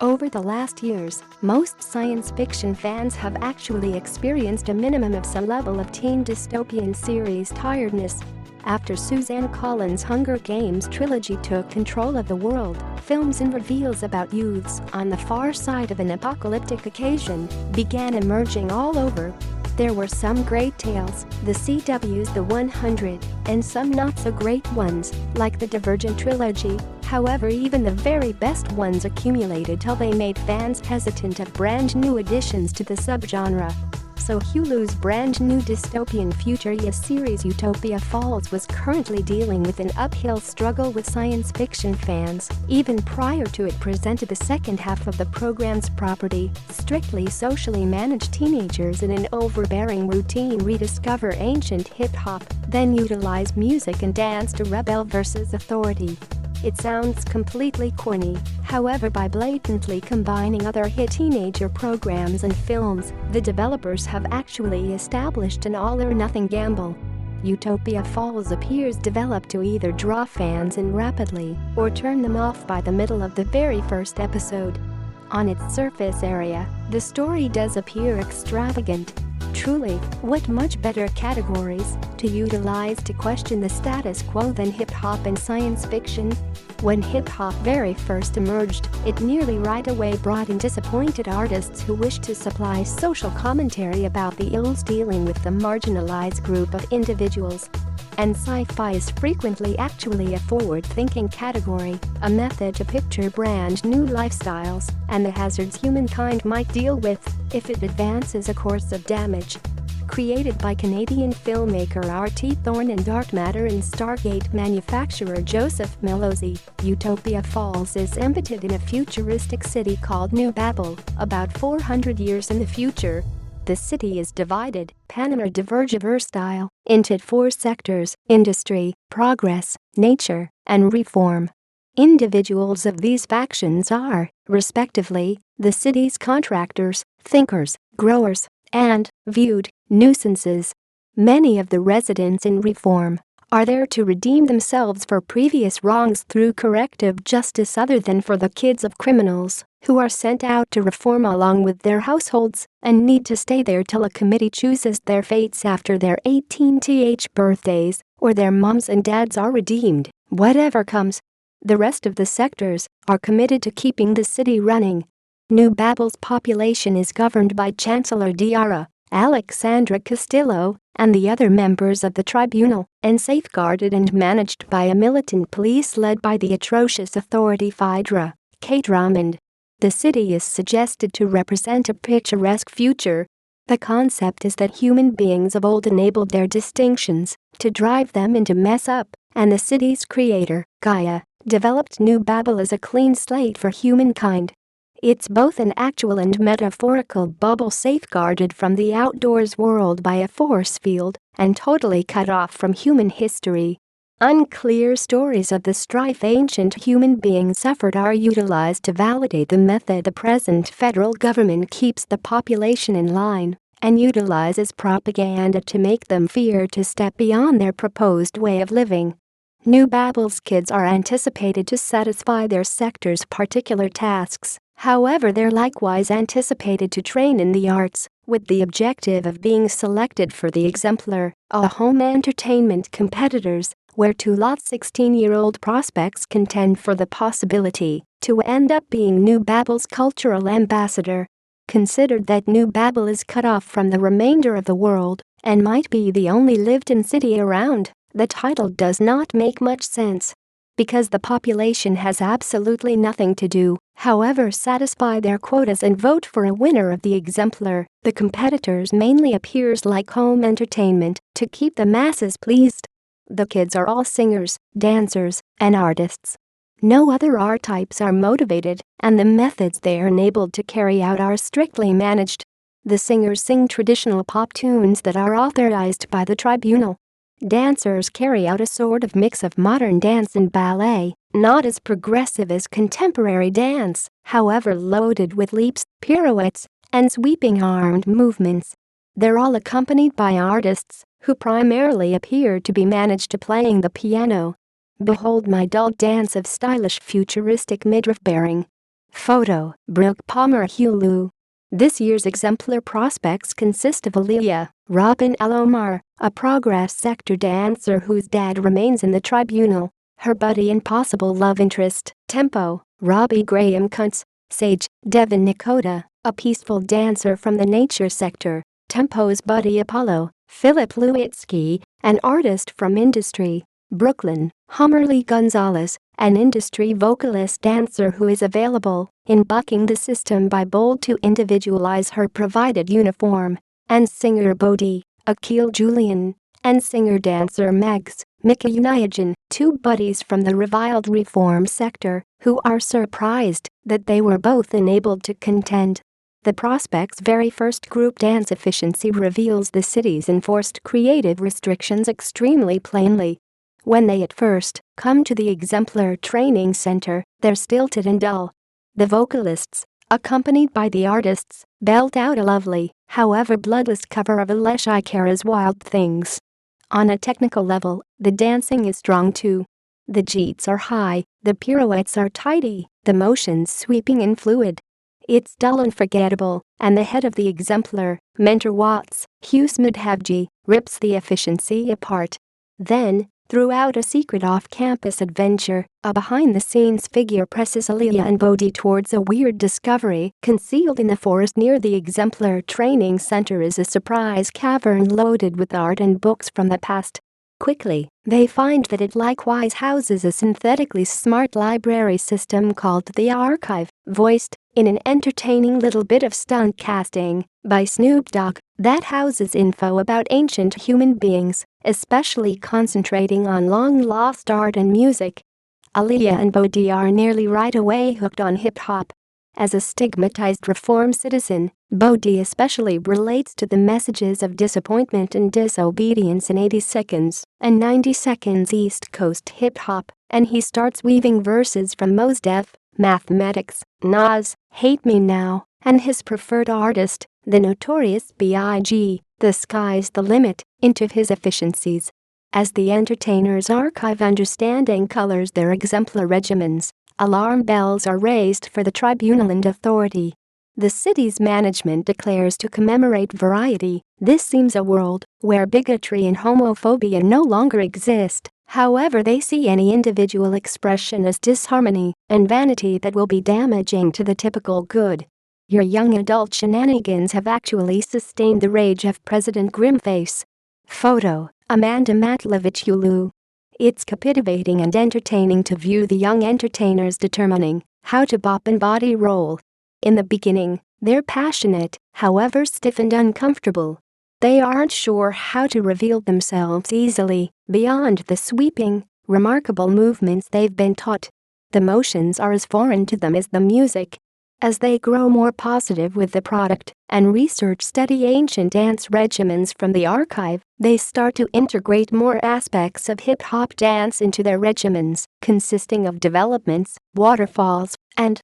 Over the last years, most science fiction fans have actually experienced a minimum of some level of teen dystopian series tiredness. After Suzanne Collins Hunger Games trilogy took control of the world, films and reveals about youths on the far side of an apocalyptic occasion began emerging all over. There were some great tales, the CW's The 100, and some not-so-great ones, like the Divergent trilogy. However, even the very best ones accumulated till they made fans hesitant of brand new additions to the subgenre. So Hulu's brand new dystopian future series Utopia Falls was currently dealing with an uphill struggle with science fiction fans, even prior to it presented the second half of the program's property. Strictly socially managed teenagers in an overbearing routine rediscover ancient hip-hop, then utilize music and dance to rebel versus authority. It sounds completely corny, however, by blatantly combining other hit teenager programs and films, the developers have actually established an all-or-nothing gamble. Utopia Falls appears developed to either draw fans in rapidly or turn them off by the middle of the very first episode. On its surface area, the story does appear extravagant. Truly, what much better categories to utilize to question the status quo than hip-hop and science fiction? When hip-hop very first emerged, it nearly right away brought in disappointed artists who wished to supply social commentary about the ills dealing with the marginalized group of individuals. And sci-fi is frequently actually a forward-thinking category, a method to picture brand new lifestyles and the hazards humankind might deal with if it advances a course of damage. Created by Canadian filmmaker R.T. Thorne and Dark Matter and Stargate manufacturer Joseph Millosy, Utopia Falls is embedded in a futuristic city called New Babel, about 400 years in the future. The city is divided, Panama Divergent style, into 4 sectors: industry, progress, nature, and reform. Individuals of these factions are, respectively, the city's contractors, thinkers, growers, and, viewed, nuisances. Many of the residents in reform are there to redeem themselves for previous wrongs through corrective justice other than for the kids of criminals who are sent out to reform along with their households and need to stay there till a committee chooses their fates after their 18th birthdays or their moms and dads are redeemed, whatever comes. The rest of the sectors are committed to keeping the city running. New Babel's population is governed by Chancellor Diarra Alexandra Castillo and the other members of the tribunal, and safeguarded and managed by a militant police led by the atrocious authority Phaedra K. Drummond. The city is suggested to represent a picturesque future. The concept is that human beings of old enabled their distinctions to drive them into mess up, and the city's creator, Gaia, developed New Babel as a clean slate for humankind. It's both an actual and metaphorical bubble safeguarded from the outdoors world by a force field and totally cut off from human history. Unclear stories of the strife ancient human beings suffered are utilized to validate the method the present federal government keeps the population in line and utilizes propaganda to make them fear to step beyond their proposed way of living. New Babel's kids are anticipated to satisfy their sector's particular tasks. However, they're likewise anticipated to train in the arts, with the objective of being selected for the exemplar, a home entertainment competitors, where 2 16-year-old prospects contend for the possibility to end up being New Babel's cultural ambassador. Considered that New Babel is cut off from the remainder of the world and might be the only lived-in city around, the title does not make much sense. Because the population has absolutely nothing to do, however, satisfy their quotas and vote for a winner of the exemplar, the competitors mainly appears like home entertainment to keep the masses pleased. The kids are all singers, dancers, and artists. No other art types are motivated, and the methods they are enabled to carry out are strictly managed. The singers sing traditional pop tunes that are authorized by the tribunal. Dancers carry out a sort of mix of modern dance and ballet, not as progressive as contemporary dance, however loaded with leaps, pirouettes, and sweeping armed movements. They're all accompanied by artists who primarily appear to be managed to playing the piano. Behold my dull dance of stylish futuristic midriff bearing. Photo, Brooke Palmer Hulu. This year's exemplar prospects consist of Aaliyah, Robin Alomar, a progress sector dancer whose dad remains in the tribunal, her buddy and possible love interest, Tempo, Robbie Graham Kuntz, Sage, Devin Nakota, a peaceful dancer from the nature sector, Tempo's buddy Apollo, Philip Lewitsky, an artist from industry, Brooklyn, Hummerly Gonzalez, an industry vocalist dancer who is available in bucking the system by Bold to individualize her provided uniform, and singer Bodhi, Akil Julian, and singer-dancer Megs, Mika Uniajan, two buddies from the reviled reform sector who are surprised that they were both enabled to contend. The prospects' very first group dance efficiency reveals the city's enforced creative restrictions extremely plainly. When they at first come to the exemplar training center, they're stilted and dull. The vocalists, accompanied by the artists, belt out a lovely, however bloodless cover of Alessia Cara's Wild Things. On a technical level, the dancing is strong too. The jeets are high, the pirouettes are tidy, the motions sweeping and fluid. It's dull and forgettable, and the head of the exemplar, Mentor Watts, Hugh Smedhavji, rips the efficiency apart. Then, throughout a secret off-campus adventure, a behind-the-scenes figure presses Aaliyah and Bodhi towards a weird discovery. Concealed in the forest near the exemplar training center is a surprise cavern loaded with art and books from the past. Quickly, they find that it likewise houses a synthetically smart library system called the Archive, voiced, in an entertaining little bit of stunt casting, by Snoop Dogg, that houses info about ancient human beings, especially concentrating on long-lost art and music. Aaliyah and Bodhi are nearly right away hooked on hip-hop. As a stigmatized reform citizen, Bodhi especially relates to the messages of disappointment and disobedience in 80 Seconds and 90 Seconds East Coast hip-hop, and he starts weaving verses from Mos Def, Mathematics, Nas, Hate Me Now, and his preferred artist, the Notorious B.I.G., The Sky's the Limit, into his efficiencies. As the entertainers' archive understanding colors their exemplar regimens, alarm bells are raised for the tribunal and authority. The city's management declares to commemorate variety, this seems a world where bigotry and homophobia no longer exist. However, they see any individual expression as disharmony and vanity that will be damaging to the typical good. Your young adult shenanigans have actually sustained the rage of President Grimface. Photo, Amanda Matlovich Hulu. It's captivating and entertaining to view the young entertainers determining how to bop and body roll. In the beginning, they're passionate, however stiff and uncomfortable. They aren't sure how to reveal themselves easily beyond the sweeping, remarkable movements they've been taught. The motions are as foreign to them as the music. As they grow more positive with the product and research study ancient dance regimens from the archive, they start to integrate more aspects of hip-hop dance into their regimens, consisting of developments, waterfalls, and